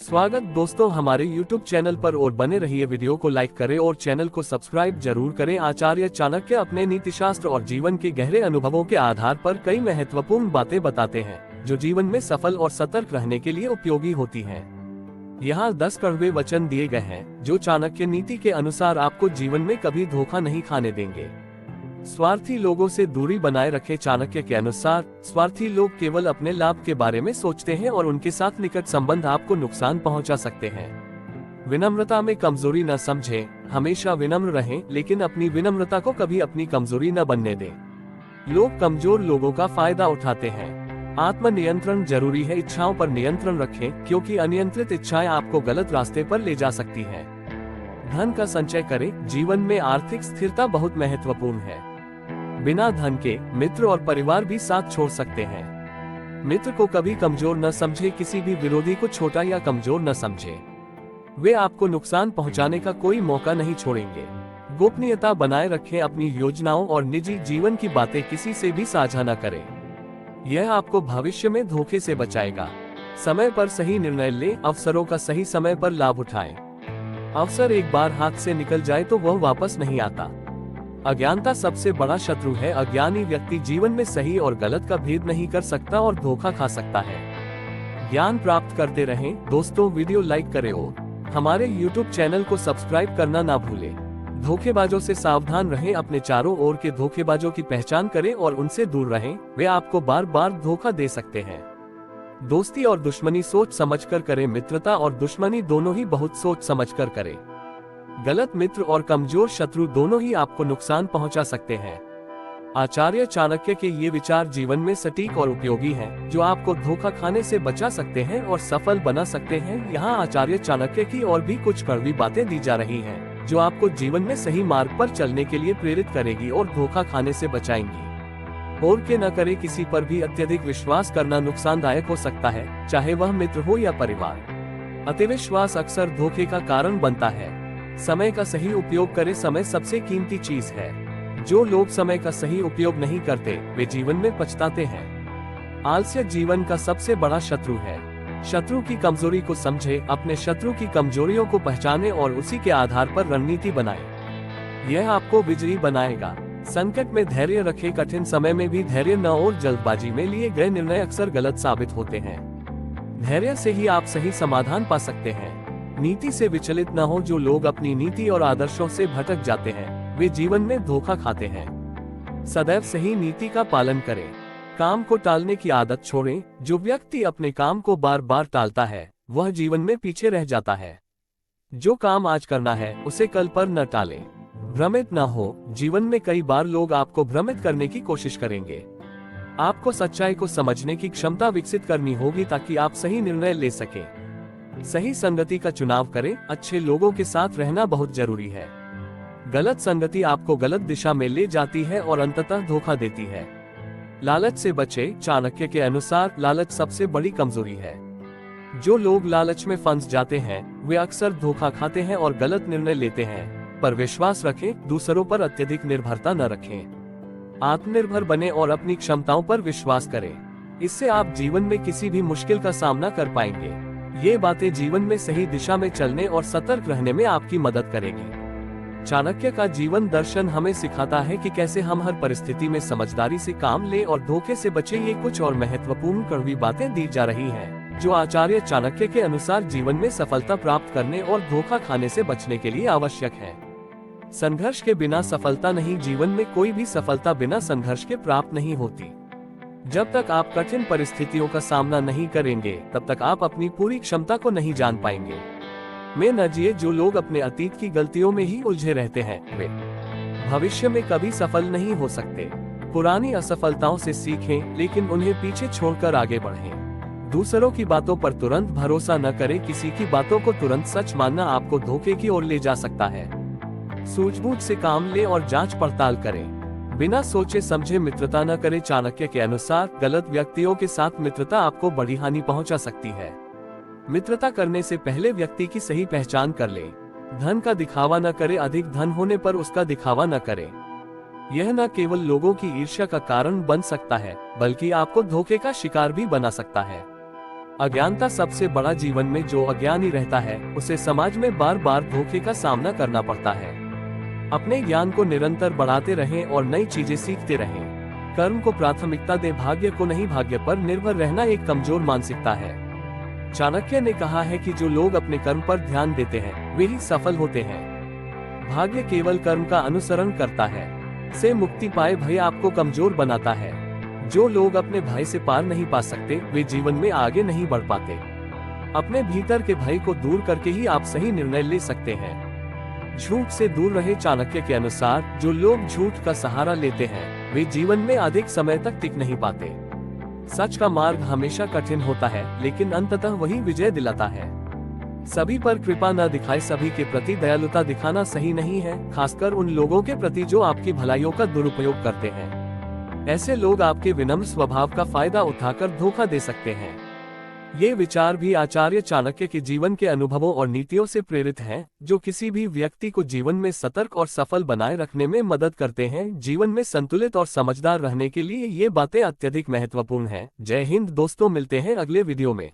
स्वागत दोस्तों हमारे YouTube चैनल पर और बने रहिए। वीडियो को लाइक करें और चैनल को सब्सक्राइब जरूर करें। आचार्य चाणक्य अपने नीतिशास्त्र और जीवन के गहरे अनुभवों के आधार पर कई महत्वपूर्ण बातें बताते हैं जो जीवन में सफल और सतर्क रहने के लिए उपयोगी होती हैं। यहाँ 10 कड़वे वचन दिए गए हैं जो चाणक्य नीति के अनुसार आपको जीवन में कभी धोखा नहीं खाने देंगे। स्वार्थी लोगों से दूरी बनाए रखें। चाणक्य के अनुसार स्वार्थी लोग केवल अपने लाभ के बारे में सोचते हैं और उनके साथ निकट संबंध आपको नुकसान पहुंचा सकते हैं। विनम्रता में कमजोरी न समझें, हमेशा विनम्र रहें, लेकिन अपनी विनम्रता को कभी अपनी कमजोरी न बनने दें। लोग कमजोर लोगों का फायदा उठाते हैं। आत्मनियंत्रण जरूरी है। इच्छाओं पर नियंत्रण रखें क्योंकि अनियंत्रित इच्छाएं आपको गलत रास्ते पर ले जा सकती हैं। धन का संचय करें। जीवन में आर्थिक स्थिरता बहुत महत्वपूर्ण है। बिना धन के मित्र और परिवार भी साथ छोड़ सकते हैं। मित्र को कभी कमजोर न समझे, किसी भी विरोधी को छोटा या कमजोर न समझे। वे आपको नुकसान पहुंचाने का कोई मौका नहीं छोड़ेंगे। गोपनीयता बनाए रखें। अपनी योजनाओं और निजी जीवन की बातें किसी से भी साझा न करें। यह आपको भविष्य में धोखे से बचाएगा। समय पर सही निर्णय लें। अवसरों का सही समय पर लाभ उठाएं। अवसर एक बार हाथ से निकल जाए तो वह वापस नहीं आता। अज्ञानता सबसे बड़ा शत्रु है। अज्ञानी व्यक्ति जीवन में सही और गलत का भेद नहीं कर सकता और धोखा खा सकता है। ज्ञान प्राप्त करते रहें। दोस्तों वीडियो लाइक करें और हमारे YouTube चैनल को सब्सक्राइब करना ना भूलें। धोखेबाजों से सावधान रहें। अपने चारों ओर के धोखेबाजों की पहचान करें और उनसे दूर रहें। वे आपको बार बार धोखा दे सकते हैं। दोस्ती और दुश्मनी सोच समझकर करें। मित्रता और दुश्मनी दोनों ही बहुत सोच समझकर करें। गलत मित्र और कमजोर शत्रु दोनों ही आपको नुकसान पहुंचा सकते हैं। आचार्य चाणक्य के ये विचार जीवन में सटीक और उपयोगी हैं, जो आपको धोखा खाने से बचा सकते हैं और सफल बना सकते हैं। यहाँ आचार्य चाणक्य की और भी कुछ कड़वी बातें दी जा रही हैं, जो आपको जीवन में सही मार्ग पर चलने के लिए प्रेरित करेगी और धोखा खाने से बचाएंगी। और के न करे। किसी पर भी अत्यधिक विश्वास करना नुकसानदायक हो सकता है, चाहे वह मित्र हो या परिवार। अतिविश्वास अक्सर धोखे का कारण बनता है। समय का सही उपयोग करें। समय सबसे कीमती चीज है। जो लोग समय का सही उपयोग नहीं करते वे जीवन में पछताते हैं। आलस्य जीवन का सबसे बड़ा शत्रु है। शत्रु की कमजोरी को समझे, अपने शत्रु की कमजोरियों को पहचाने और उसी के आधार पर रणनीति बनाए। यह आपको विजयी बनाएगा। संकट में धैर्य रखें। कठिन समय में भी धैर्य न और जल्दबाजी में लिए गए निर्णय अक्सर गलत साबित होते हैं। धैर्य से ही आप सही समाधान पा सकते हैं। नीति से विचलित न हो। जो लोग अपनी नीति और आदर्शों से भटक जाते हैं वे जीवन में धोखा खाते हैं। सदैव सही नीति का पालन करें। काम को टालने की आदत छोड़ें। जो व्यक्ति अपने काम को बार बार टालता है वह जीवन में पीछे रह जाता है। जो काम आज करना है उसे कल पर न टालें। भ्रमित न हो। जीवन में कई बार लोग आपको भ्रमित करने की कोशिश करेंगे। आपको सच्चाई को समझने की क्षमता विकसित करनी होगी ताकि आप सही निर्णय ले सकें। सही संगति का चुनाव करें। अच्छे लोगों के साथ रहना बहुत जरूरी है। गलत संगति आपको गलत दिशा में ले जाती है और अंततः धोखा देती है। लालच से बचें। चाणक्य के अनुसार लालच सबसे बड़ी कमजोरी है। जो लोग लालच में फंस जाते हैं वे अक्सर धोखा खाते हैं और गलत निर्णय लेते हैं। पर विश्वास रखें। दूसरों पर अत्यधिक निर्भरता न रखें। आत्मनिर्भर बने और अपनी क्षमताओं पर विश्वास करें। इससे आप जीवन में किसी भी मुश्किल का सामना कर पाएंगे। ये बातें जीवन में सही दिशा में चलने और सतर्क रहने में आपकी मदद करेगी। चाणक्य का जीवन दर्शन हमें सिखाता है कि कैसे हम हर परिस्थिति में समझदारी से काम लें और धोखे से बचें। ये कुछ और महत्वपूर्ण कड़वी बातें दी जा रही हैं, जो आचार्य चाणक्य के अनुसार जीवन में सफलता प्राप्त करने और धोखा खाने से बचने के लिए आवश्यक है। संघर्ष के बिना सफलता नहीं। जीवन में कोई भी सफलता बिना संघर्ष के प्राप्त नहीं होती। जब तक आप कठिन परिस्थितियों का सामना नहीं करेंगे तब तक आप अपनी पूरी क्षमता को नहीं जान पाएंगे। में न जिए। जो लोग अपने अतीत की गलतियों में ही उलझे रहते हैं वे भविष्य में कभी सफल नहीं हो सकते। पुरानी असफलताओं से सीखें, लेकिन उन्हें पीछे छोड़कर आगे बढ़ें। दूसरों की बातों पर तुरंत भरोसा न करें। किसी की बातों को तुरंत सच मानना आपको धोखे की ओर ले जा सकता है। सूझबूझ से काम लें और जांच पड़ताल करें। बिना सोचे समझे मित्रता न करें। चाणक्य के अनुसार गलत व्यक्तियों के साथ मित्रता आपको बड़ी हानि पहुंचा सकती है। मित्रता करने से पहले व्यक्ति की सही पहचान कर लें। धन का दिखावा न करें। अधिक धन होने पर उसका दिखावा न करें। यह न केवल लोगों की ईर्ष्या का कारण बन सकता है बल्कि आपको धोखे का शिकार भी बना सकता है। अज्ञानता सबसे बड़ा जीवन में जो अज्ञानी रहता है उसे समाज में बार बार धोखे का सामना करना पड़ता है। अपने ज्ञान को निरंतर बढ़ाते रहें और नई चीजें सीखते रहें। कर्म को प्राथमिकता दे, भाग्य को नहीं। भाग्य पर निर्भर रहना एक कमजोर मानसिकता है। चाणक्य ने कहा है कि जो लोग अपने कर्म पर ध्यान देते हैं वे ही सफल होते हैं। भाग्य केवल कर्म का अनुसरण करता है। से मुक्ति पाए भय आपको कमजोर बनाता है। जो लोग अपने भय से पार नहीं पा सकते वे जीवन में आगे नहीं बढ़ पाते। अपने भीतर के भय को दूर करके ही आप सही निर्णय ले सकते हैं। झूठ से दूर रहे। चाणक्य के अनुसार जो लोग झूठ का सहारा लेते हैं वे जीवन में अधिक समय तक टिक नहीं पाते। सच का मार्ग हमेशा कठिन होता है लेकिन अंततः वही विजय दिलाता है। सभी पर कृपा न दिखाए। सभी के प्रति दयालुता दिखाना सही नहीं है, खासकर उन लोगों के प्रति जो आपकी भलाइयों का दुरुपयोग करते हैं। ऐसे लोग आपके विनम्र स्वभाव का फायदा उठाकर धोखा दे सकते हैं। ये विचार भी आचार्य चाणक्य के जीवन के अनुभवों और नीतियों से प्रेरित हैं, जो किसी भी व्यक्ति को जीवन में सतर्क और सफल बनाए रखने में मदद करते हैं। जीवन में संतुलित और समझदार रहने के लिए ये बातें अत्यधिक महत्वपूर्ण हैं। जय हिंद दोस्तों, मिलते हैं अगले वीडियो में।